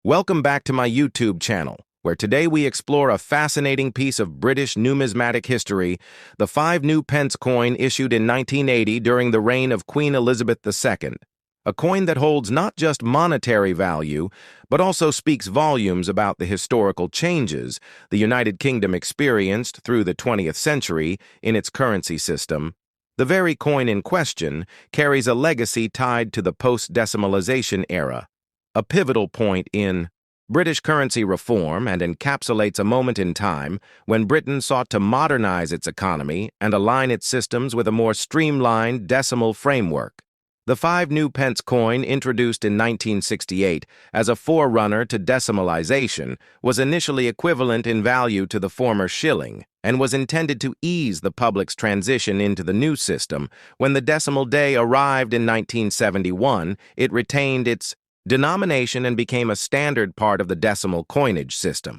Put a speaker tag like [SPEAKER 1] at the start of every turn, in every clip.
[SPEAKER 1] Welcome back to my YouTube channel, where today we explore a fascinating piece of British numismatic history, the 5 new pence coin issued in 1980 during the reign of Queen Elizabeth II. A coin that holds not just monetary value, but also speaks volumes about the historical changes the United Kingdom experienced through the 20th century in its currency system. The very coin in question carries a legacy tied to the post-decimalisation era, a pivotal point in British currency reform, and encapsulates a moment in time when Britain sought to modernize its economy and align its systems with a more streamlined decimal framework. The 5 new pence coin, introduced in 1968 as a forerunner to decimalisation, was initially equivalent in value to the former shilling and was intended to ease the public's transition into the new system. When the decimal day arrived in 1971, it retained its denomination and became a standard part of the decimal coinage system.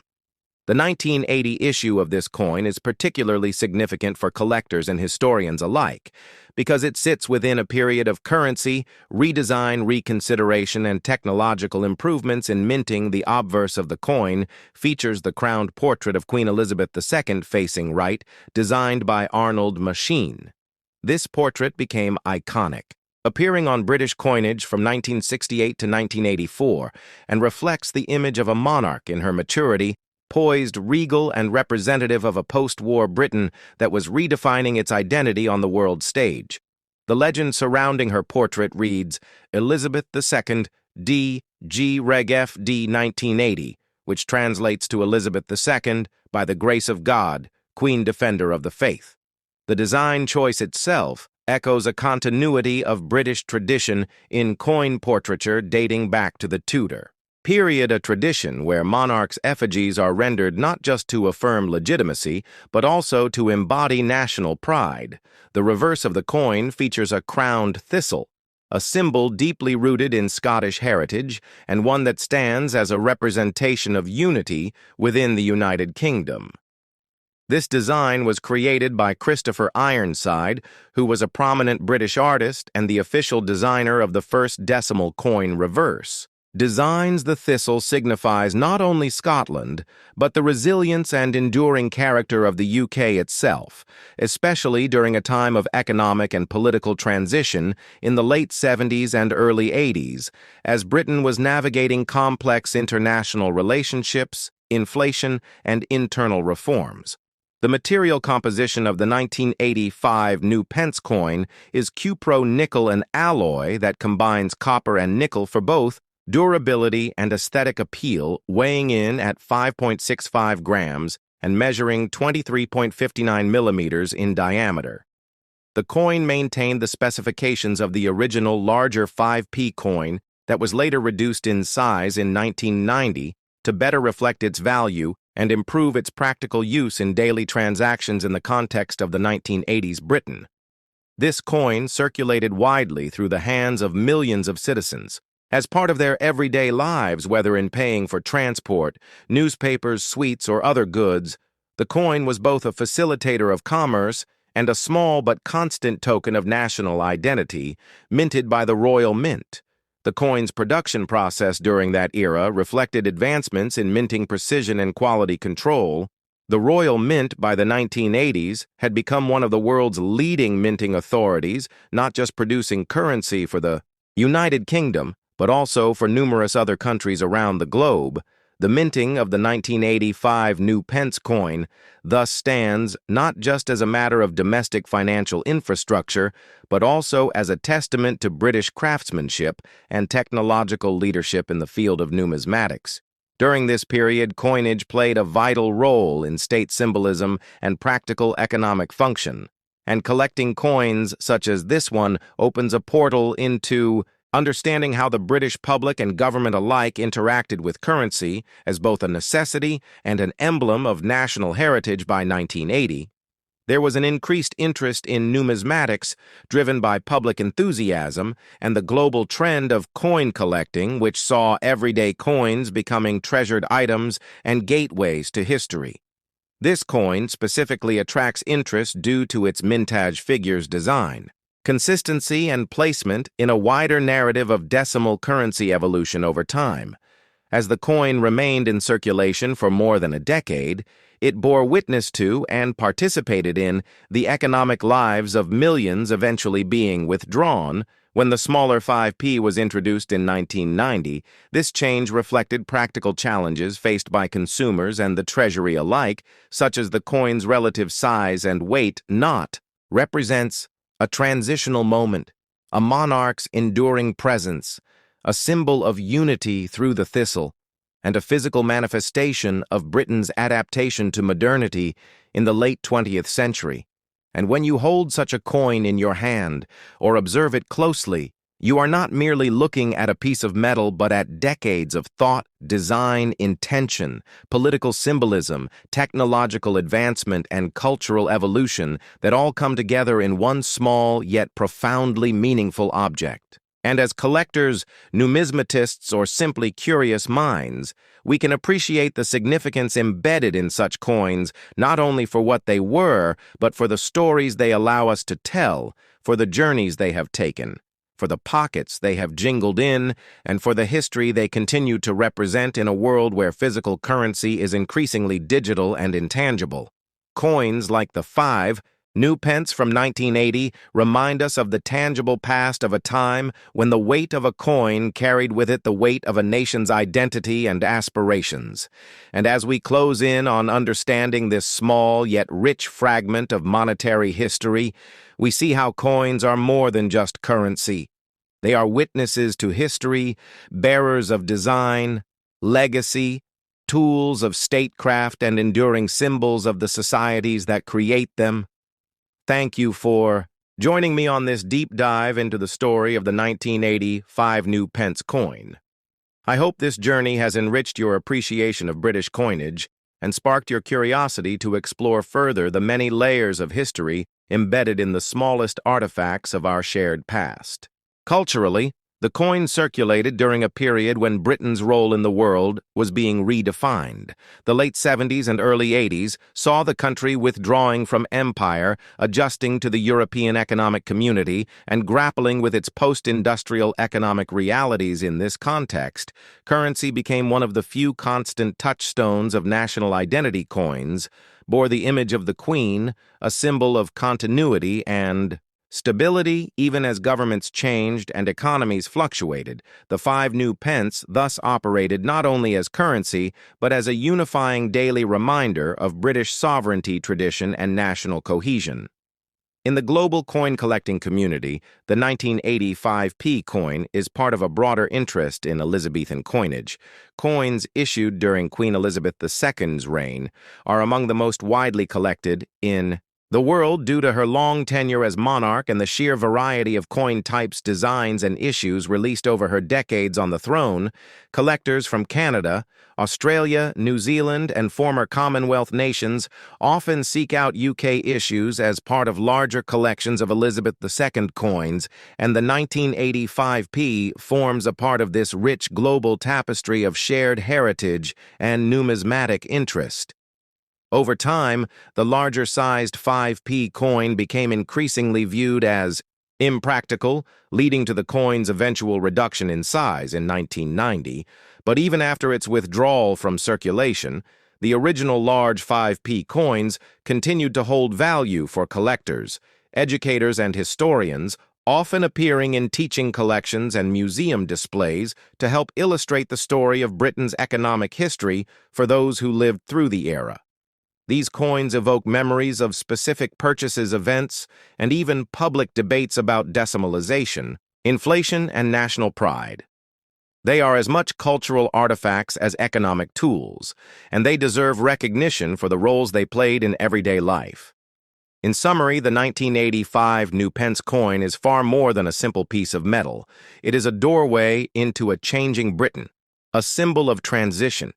[SPEAKER 1] The 1980 issue of this coin is particularly significant for collectors and historians alike, because it sits within a period of currency, redesign, reconsideration, and technological improvements in minting. The obverse of the coin features the crowned portrait of Queen Elizabeth II facing right, designed by Arnold Machine. This portrait became iconic, appearing on British coinage from 1968 to 1984, and reflects the image of a monarch in her maturity, poised, regal, and representative of a post-war Britain that was redefining its identity on the world stage. The legend surrounding her portrait reads, Elizabeth II, D. G. Reg F. D. 1980, which translates to Elizabeth II, by the grace of God, Queen Defender of the Faith. The design choice itself echoes a continuity of British tradition in coin portraiture dating back to the Tudor period, a tradition where monarchs' effigies are rendered not just to affirm legitimacy, but also to embody national pride. The reverse of the coin features a crowned thistle, a symbol deeply rooted in Scottish heritage and one that stands as a representation of unity within the United Kingdom. This design was created by Christopher Ironside, who was a prominent British artist and the official designer of the first decimal coin reverse. The thistle signifies not only Scotland, but the resilience and enduring character of the UK itself, especially during a time of economic and political transition in the late 70s and early 80s, as Britain was navigating complex international relationships, inflation, and internal reforms. The material composition of the 1985 new pence coin is cupro nickel, an alloy that combines copper and nickel for both durability and aesthetic appeal, weighing in at 5.65 grams and measuring 23.59 millimeters in diameter. The coin maintained the specifications of the original larger 5p coin that was later reduced in size in 1990 to better reflect its value and improve its practical use in daily transactions in the context of the 1980s Britain. This coin circulated widely through the hands of millions of citizens as part of their everyday lives, whether in paying for transport, newspapers, sweets, or other goods. The coin was both a facilitator of commerce and a small but constant token of national identity, minted by the Royal Mint. The coin's production process during that era reflected advancements in minting precision and quality control. The Royal Mint by the 1980s had become one of the world's leading minting authorities, not just producing currency for the United Kingdom, but also for numerous other countries around the globe. The minting of the 1985 new pence coin thus stands not just as a matter of domestic financial infrastructure, but also as a testament to British craftsmanship and technological leadership in the field of numismatics. During this period, coinage played a vital role in state symbolism and practical economic function, and collecting coins such as this one opens a portal into understanding how the British public and government alike interacted with currency as both a necessity and an emblem of national heritage. By 1980, there was an increased interest in numismatics driven by public enthusiasm and the global trend of coin collecting, which saw everyday coins becoming treasured items and gateways to history. This coin specifically attracts interest due to its mintage figures design, consistency, and placement in a wider narrative of decimal currency evolution over time. As the coin remained in circulation for more than a decade, it bore witness to and participated in the economic lives of millions, eventually being withdrawn. When the smaller 5p was introduced in 1990, this change reflected practical challenges faced by consumers and the Treasury alike, such as the coin's relative size and weight. Not represents a transitional moment, a monarch's enduring presence, a symbol of unity through the thistle, and a physical manifestation of Britain's adaptation to modernity in the late 20th century. And when you hold such a coin in your hand or observe it closely, you are not merely looking at a piece of metal but at decades of thought, design, intention, political symbolism, technological advancement, and cultural evolution that all come together in one small yet profoundly meaningful object. And as collectors, numismatists, or simply curious minds, we can appreciate the significance embedded in such coins, not only for what they were, but for the stories they allow us to tell, for the journeys they have taken, for the pockets they have jingled in, and for the history they continue to represent in a world where physical currency is increasingly digital and intangible. Coins like the 5 New Pence from 1980 remind us of the tangible past of a time when the weight of a coin carried with it the weight of a nation's identity and aspirations. And as we close in on understanding this small yet rich fragment of monetary history, we see how coins are more than just currency. They are witnesses to history, bearers of design, legacy, tools of statecraft, and enduring symbols of the societies that create them. Thank you for joining me on this deep dive into the story of the 1980 5 New Pence coin. I hope this journey has enriched your appreciation of British coinage and sparked your curiosity to explore further the many layers of history embedded in the smallest artifacts of our shared past. Culturally, the coin circulated during a period when Britain's role in the world was being redefined. The late 70s and early 80s saw the country withdrawing from empire, adjusting to the European economic community, and grappling with its post-industrial economic realities. In this context, currency became one of the few constant touchstones of national identity. Coins bore the image of the Queen, a symbol of continuity and stability. Even as governments changed and economies fluctuated, the 5 New Pence thus operated not only as currency, but as a unifying daily reminder of British sovereignty, tradition, and national cohesion. In the global coin-collecting community, the 1980 5p coin is part of a broader interest in Elizabethan coinage. Coins issued during Queen Elizabeth II's reign are among the most widely collected in the world due to her long tenure as monarch and the sheer variety of coin types, designs, and issues released over her decades on the throne. Collectors from Canada, Australia, New Zealand, and former Commonwealth nations often seek out UK issues as part of larger collections of Elizabeth II coins, and the 1980 5p forms a part of this rich global tapestry of shared heritage and numismatic interest. Over time, the larger-sized 5p coin became increasingly viewed as impractical, leading to the coin's eventual reduction in size in 1990. But even after its withdrawal from circulation, the original large 5p coins continued to hold value for collectors, educators, and historians, often appearing in teaching collections and museum displays to help illustrate the story of Britain's economic history for those who lived through the era. These coins evoke memories of specific purchases, events, and even public debates about decimalisation, inflation, and national pride. They are as much cultural artifacts as economic tools, and they deserve recognition for the roles they played in everyday life. In summary, the 1980 5 New Pence coin is far more than a simple piece of metal. It is a doorway into a changing Britain, a symbol of transition,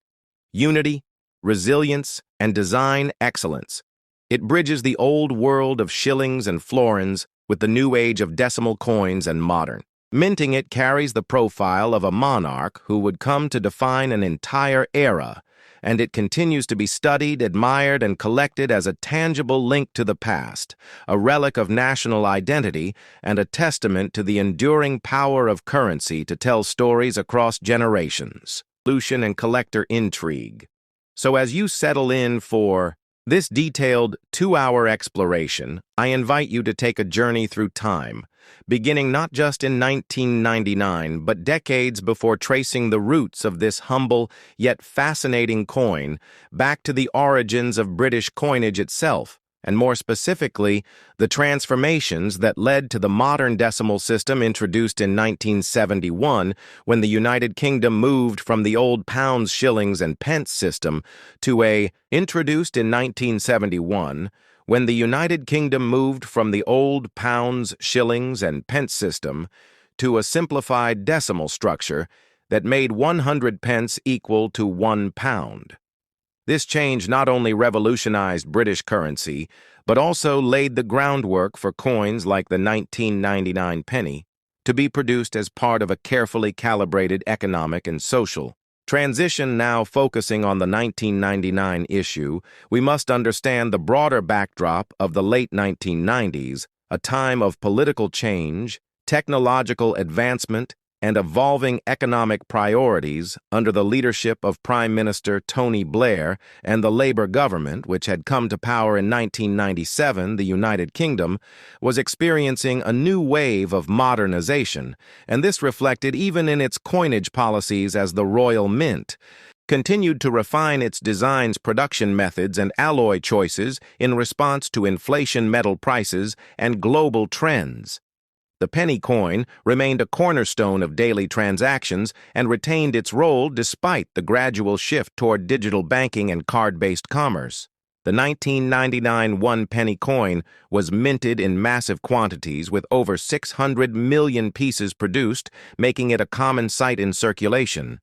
[SPEAKER 1] unity, resilience, and design excellence. It bridges the old world of shillings and florins with the new age of decimal coins and modern. Minting it carries the profile of a monarch who would come to define an entire era, and it continues to be studied, admired, and collected as a tangible link to the past, a relic of national identity, and a testament to the enduring power of currency to tell stories across generations. Lucian and collector intrigue. So as you settle in for this detailed 2-hour exploration, I invite you to take a journey through time, beginning not just in 1999, but decades before, tracing the roots of this humble yet fascinating coin back to the origins of British coinage itself, and more specifically, the transformations that led to the modern decimal system introduced in 1971 when the United Kingdom moved from the old pounds, shillings, and pence system to introduced in 1971 when the United Kingdom moved from the old pounds, shillings, and pence system to a simplified decimal structure that made 100 pence equal to 1 pound. This change not only revolutionized British currency, but also laid the groundwork for coins like the 1999 penny to be produced as part of a carefully calibrated economic and social transition. Now focusing on the 1999 issue, we must understand the broader backdrop of the late 1990s, a time of political change, technological advancement, and evolving economic priorities under the leadership of Prime Minister Tony Blair and the Labour government, which had come to power in 1997. The United Kingdom was experiencing a new wave of modernization, and this reflected even in its coinage policies as the Royal Mint continued to refine its designs, production methods, and alloy choices in response to inflation, metal prices, and global trends. The penny coin remained a cornerstone of daily transactions and retained its role despite the gradual shift toward digital banking and card-based commerce. The 1999 one-penny coin was minted in massive quantities with over 600 million pieces produced, making it a common sight in circulation.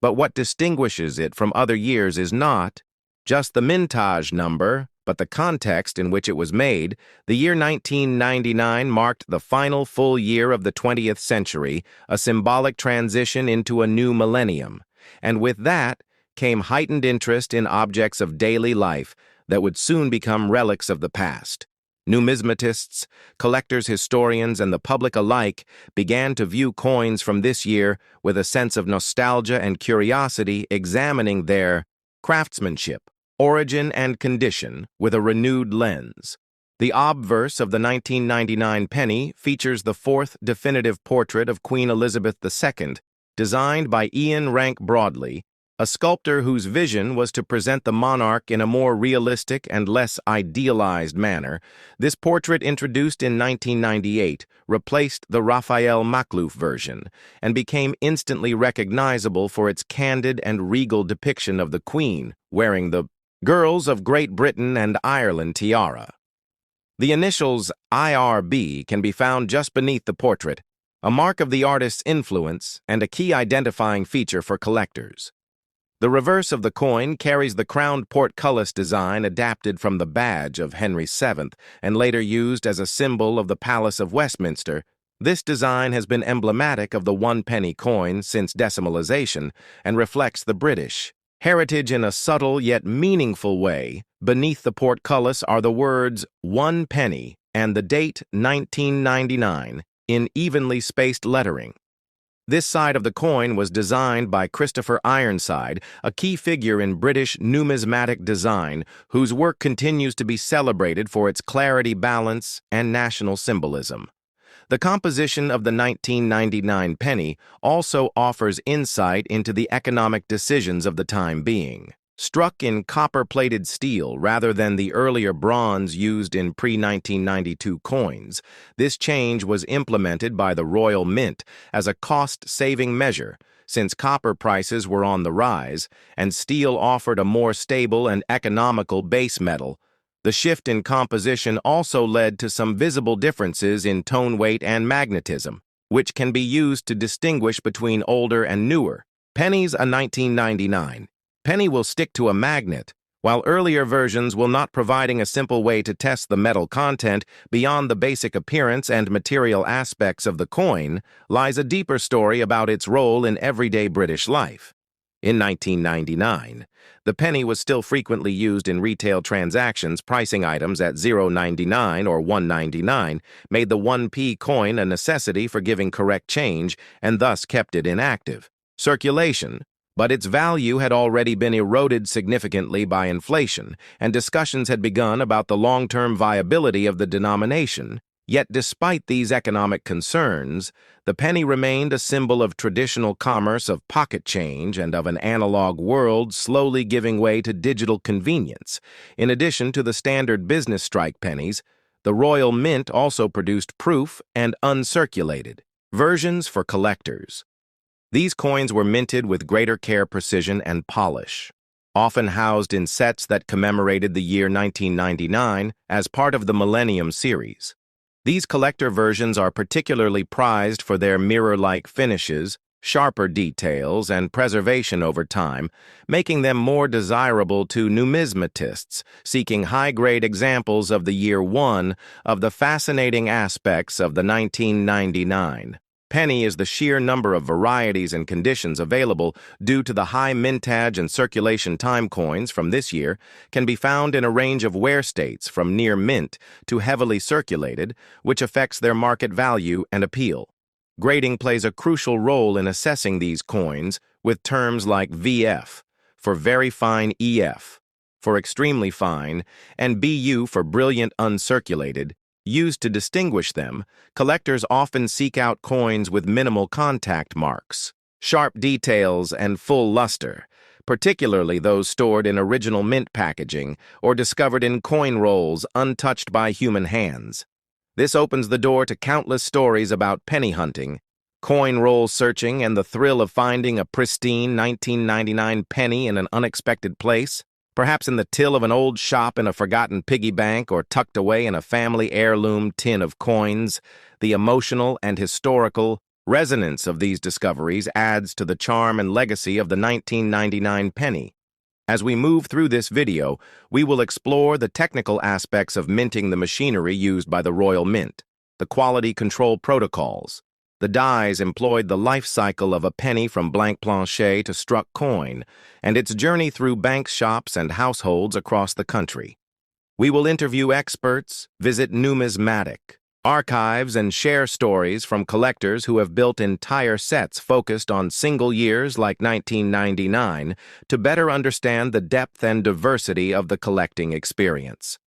[SPEAKER 1] But what distinguishes it from other years is not just the mintage number, but the context in which it was made. The year 1999 marked the final full year of the 20th century, a symbolic transition into a new millennium. And with that came heightened interest in objects of daily life that would soon become relics of the past. Numismatists, collectors, historians, and the public alike began to view coins from this year with a sense of nostalgia and curiosity, examining their craftsmanship, origin, and condition with a renewed lens. The obverse of the 1999 penny features the fourth definitive portrait of Queen Elizabeth II, designed by Ian Rank Broadley, a sculptor whose vision was to present the monarch in a more realistic and less idealized manner. This portrait, introduced in 1998, replaced the Raphael Makhlouf version and became instantly recognizable for its candid and regal depiction of the Queen wearing the Girls of Great Britain and Ireland tiara. The initials IRB can be found just beneath the portrait, a mark of the artist's influence and a key identifying feature for collectors. The reverse of the coin carries the crowned portcullis design adapted from the badge of Henry VII and later used as a symbol of the Palace of Westminster. This design has been emblematic of the one-penny coin since decimalisation and reflects the British heritage in a subtle yet meaningful way. Beneath the portcullis are the words 1 penny and the date 1999 in evenly spaced lettering. This side of the coin was designed by Christopher Ironside, a key figure in British numismatic design, whose work continues to be celebrated for its clarity, balance, and national symbolism. The composition of the 1999 penny also offers insight into the economic decisions of the time being. Struck in copper-plated steel rather than the earlier bronze used in pre-1992 coins, this change was implemented by the Royal Mint as a cost-saving measure, since copper prices were on the rise and steel offered a more stable and economical base metal. The shift in composition also led to some visible differences in tone weight and magnetism, which can be used to distinguish between older and newer pennies. A 1999 penny will stick to a magnet, while earlier versions will not, providing a simple way to test the metal content. Beyond the basic appearance and material aspects of the coin lies a deeper story about its role in everyday British life. In 1999, the penny was still frequently used in retail transactions. Pricing items at $0.99 or $1.99 made the 1p coin a necessity for giving correct change and thus kept it inactive circulation. But its value had already been eroded significantly by inflation, and discussions had begun about the long-term viability of the denomination. Yet despite these economic concerns, the penny remained a symbol of traditional commerce, of pocket change, and of an analog world slowly giving way to digital convenience. In addition to the standard business strike pennies, the Royal Mint also produced proof and uncirculated versions for collectors. These coins were minted with greater care, precision, and polish, often housed in sets that commemorated the year 1999 as part of the Millennium series. These collector versions are particularly prized for their mirror-like finishes, sharper details, and preservation over time, making them more desirable to numismatists seeking high-grade examples of the year one of the fascinating aspects of the 1999 penny is the sheer number of varieties and conditions available due to the high mintage and circulation time. Coins from this year can be found in a range of wear states from near mint to heavily circulated, which affects their market value and appeal. Grading plays a crucial role in assessing these coins, with terms like VF for very fine, EF for extremely fine, and BU for brilliant uncirculated, used to distinguish them. Collectors often seek out coins with minimal contact marks, sharp details, and full luster, particularly those stored in original mint packaging or discovered in coin rolls untouched by human hands. This opens the door to countless stories about penny hunting, coin roll searching, and the thrill of finding a pristine 1999 penny in an unexpected place. Perhaps in the till of an old shop, in a forgotten piggy bank, or tucked away in a family heirloom tin of coins. The emotional and historical resonance of these discoveries adds to the charm and legacy of the 1999 penny. As we move through this video, we will explore the technical aspects of minting, the machinery used by the Royal Mint, the quality control protocols, the dies employed, the life cycle of a penny from blank plancher to struck coin, and its journey through bank shops and households across the country. We will interview experts, visit numismatic archives, and share stories from collectors who have built entire sets focused on single years like 1999 to better understand the depth and diversity of the collecting experience.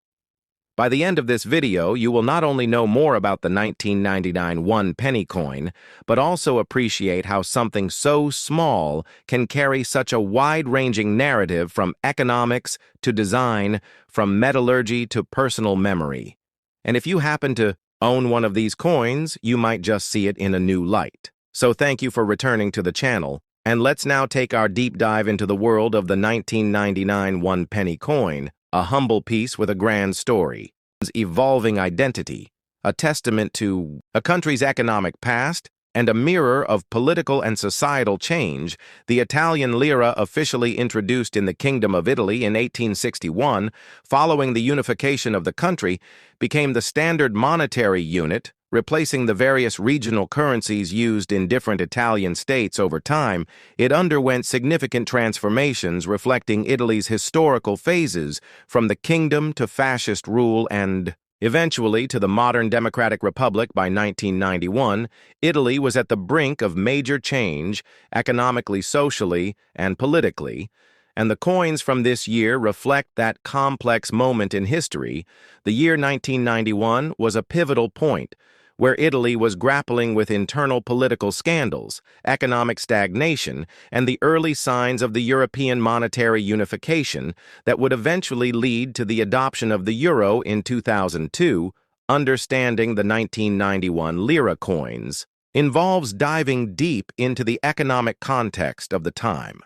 [SPEAKER 1] By the end of this video, you will not only know more about the 1999 one-penny coin, but also appreciate how something so small can carry such a wide-ranging narrative, from economics to design, from metallurgy to personal memory. And if you happen to own one of these coins, you might just see it in a new light. So thank you for returning to the channel, and let's now take our deep dive into the world of the 1999 one-penny coin, a humble piece with a grand story, evolving identity, a testament to a country's economic past, and a mirror of political and societal change. The Italian lira, officially introduced in the Kingdom of Italy in 1861, following the unification of the country, became the standard monetary unit, replacing the various regional currencies used in different Italian states. Over time, it underwent significant transformations reflecting Italy's historical phases, from the kingdom to fascist rule and, eventually, to the modern democratic republic. By 1991, Italy was at the brink of major change, economically, socially, and politically, and the coins from this year reflect that complex moment in history. The year 1991 was a pivotal point, where Italy was grappling with internal political scandals, economic stagnation, and the early signs of the European monetary unification that would eventually lead to the adoption of the euro in 2002. Understanding the 1991 lira coins involves diving deep into the economic context of the time.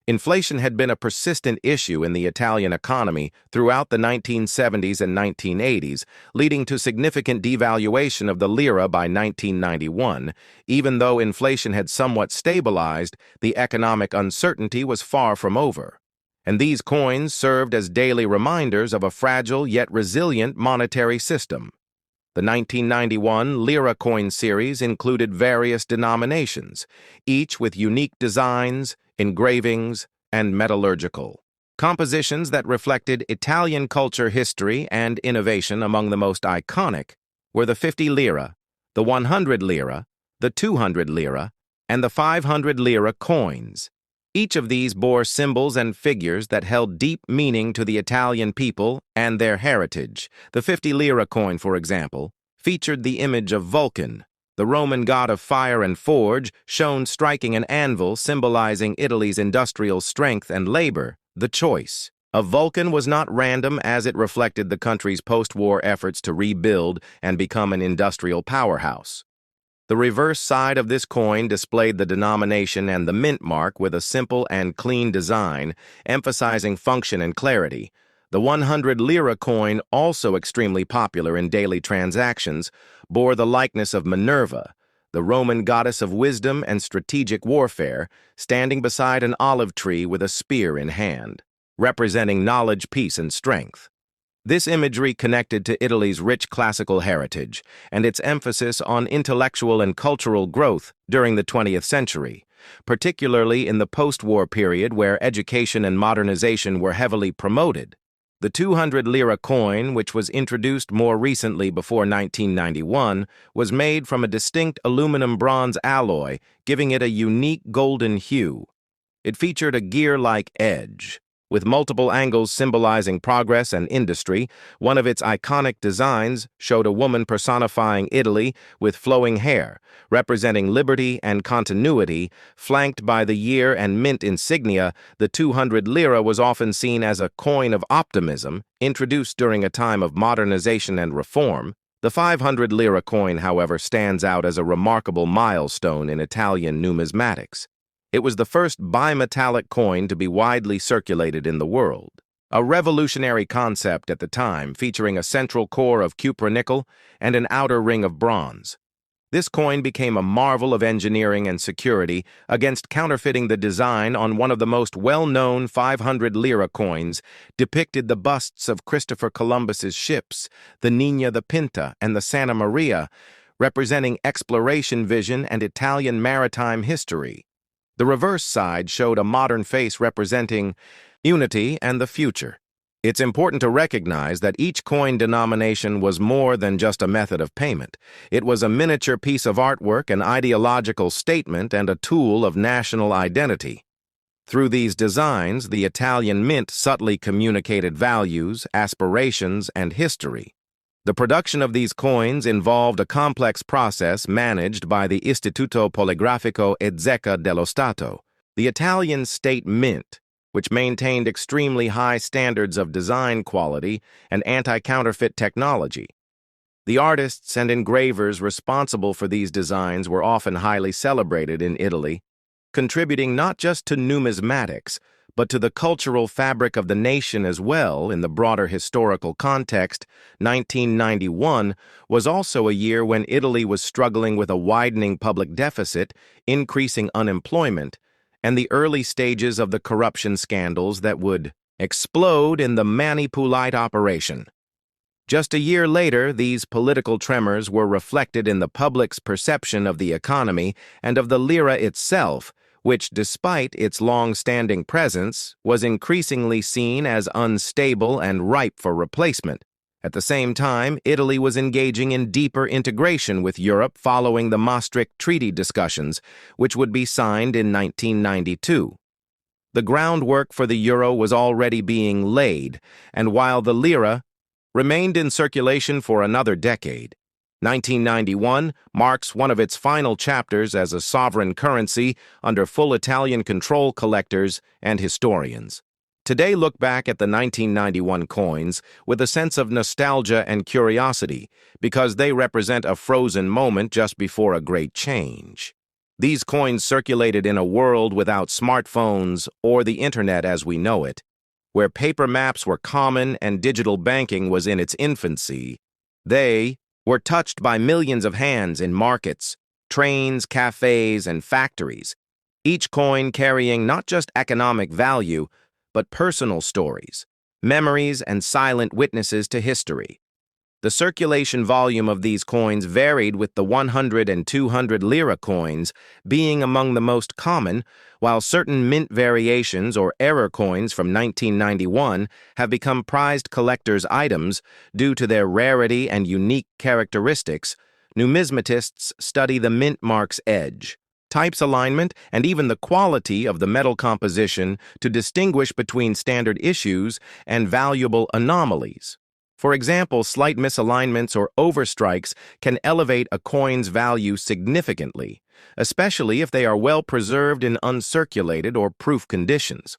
[SPEAKER 1] Inflation had been a persistent issue in the Italian economy throughout the 1970s and 1980s, leading to significant devaluation of the lira by 1991. Even though inflation had somewhat stabilized, the economic uncertainty was far from over, and these coins served as daily reminders of a fragile yet resilient monetary system. The 1991 lira coin series included various denominations, each with unique designs, engravings, and metallurgical compositions that reflected Italian culture, history, and innovation. Among the most iconic were the 50 lira, the 100 lira, the 200 lira, and the 500 lira coins, Each of these bore symbols and figures that held deep meaning to the Italian people and their heritage. The 50 lire coin, for example, featured the image of Vulcan, the Roman god of fire and forge, shown striking an anvil symbolizing Italy's industrial strength and labor. The choice of Vulcan was not random, as it reflected the country's post-war efforts to rebuild and become an industrial powerhouse. The reverse side of this coin displayed the denomination and the mint mark with a simple and clean design, emphasizing function and clarity. The 100 lire coin, also extremely popular in daily transactions, bore the likeness of Minerva, the Roman goddess of wisdom and strategic warfare, standing beside an olive tree with a spear in hand, representing knowledge, peace, and strength. This imagery connected to Italy's rich classical heritage and its emphasis on intellectual and cultural growth during the 20th century, particularly in the post-war period where education and modernization were heavily promoted. The 200 lire coin, which was introduced more recently before 1991, was made from a distinct aluminum-bronze alloy, giving it a unique golden hue. It featured a gear-like edge, with multiple angles symbolizing progress and industry. One of its iconic designs showed a woman personifying Italy with flowing hair, representing liberty and continuity. Flanked by the year and mint insignia, the 200 lire was often seen as a coin of optimism, introduced during a time of modernization and reform. The 500 lire coin, however, stands out as a remarkable milestone in Italian numismatics. It was the first bimetallic coin to be widely circulated in the world, a revolutionary concept at the time, featuring a central core of cupronickel and an outer ring of bronze. This coin became a marvel of engineering and security against counterfeiting. The design on one of the most well-known 500 lire coins depicted the busts of Christopher Columbus's ships, the Niña the Pinta and the Santa Maria, representing exploration vision and Italian maritime history. The reverse side showed a modern face representing unity and the future. It's important to recognize that each coin denomination was more than just a method of payment. It was a miniature piece of artwork, an ideological statement, and a tool of national identity. Through these designs, the Italian mint subtly communicated values, aspirations, and history. The production of these coins involved a complex process managed by the Istituto Poligrafico e Zecca dello Stato, the Italian state mint, which maintained extremely high standards of design quality and anti-counterfeit technology. The artists and engravers responsible for these designs were often highly celebrated in Italy, contributing not just to numismatics, but to the cultural fabric of the nation as well. In the broader historical context, 1991 was also a year when Italy was struggling with a widening public deficit, increasing unemployment, and the early stages of the corruption scandals that would explode in the Mani Pulite operation. Just a year later, these political tremors were reflected in the public's perception of the economy and of the lira itself, which, despite its long-standing presence, was increasingly seen as unstable and ripe for replacement. At the same time, Italy was engaging in deeper integration with Europe following the Maastricht Treaty discussions, which would be signed in 1992. The groundwork for the euro was already being laid, and while the lira remained in circulation for another decade, 1991 marks one of its final chapters as a sovereign currency under full Italian control. Collectors and historians today look back at the 1991 coins with a sense of nostalgia and curiosity because they represent a frozen moment just before a great change. These coins circulated in a world without smartphones or the internet as we know it, where paper maps were common and digital banking was in its infancy. They were touched by millions of hands in markets, trains, cafes, and factories, each coin carrying not just economic value, but personal stories, memories, and silent witnesses to history. The circulation volume of these coins varied, with the 100 and 200 lire coins being among the most common, while certain mint variations or error coins from 1991 have become prized collector's items due to their rarity and unique characteristics. Numismatists study the mint mark's edge, types alignment, and even the quality of the metal composition to distinguish between standard issues and valuable anomalies. For example, slight misalignments or overstrikes can elevate a coin's value significantly, especially if they are well preserved in uncirculated or proof conditions.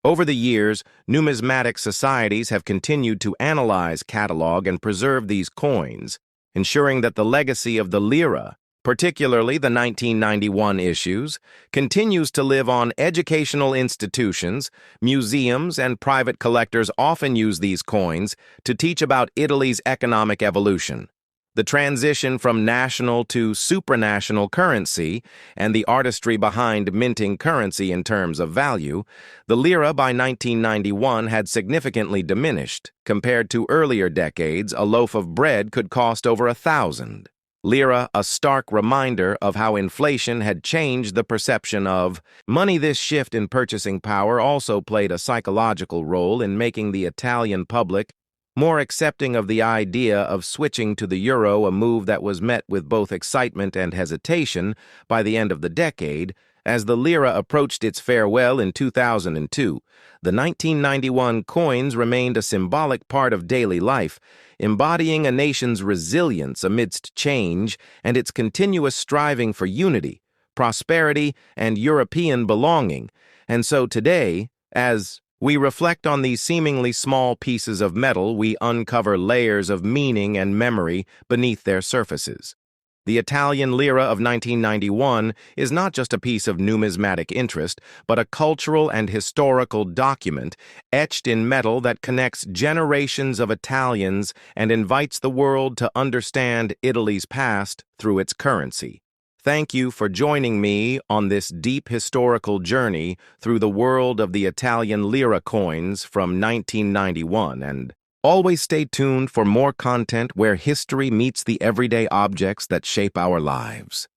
[SPEAKER 1] Over the years, numismatic societies have continued to analyze, catalog, and preserve these coins, ensuring that the legacy of the lire, particularly the 1991 issues, continues to live on. Educational institutions, museums, and private collectors often use these coins to teach about Italy's economic evolution, the transition from national to supranational currency, and the artistry behind minting currency in terms of value. The lire by 1991 had significantly diminished. Compared to earlier decades, a loaf of bread could cost over 1,000. Lire, a stark reminder of how inflation had changed the perception of money. This shift in purchasing power also played a psychological role in making the Italian public more accepting of the idea of switching to the euro, a move that was met with both excitement and hesitation by the end of the decade. As the lire approached its farewell in 2002, the 1991 coins remained a symbolic part of daily life, embodying a nation's resilience amidst change and its continuous striving for unity, prosperity, and European belonging. And so today, as we reflect on these seemingly small pieces of metal, we uncover layers of meaning and memory beneath their surfaces. The Italian lire of 1991 is not just a piece of numismatic interest, but a cultural and historical document etched in metal that connects generations of Italians and invites the world to understand Italy's past through its currency. Thank you for joining me on this deep historical journey through the world of the Italian lire coins from 1991, and always stay tuned for more content where history meets the everyday objects that shape our lives.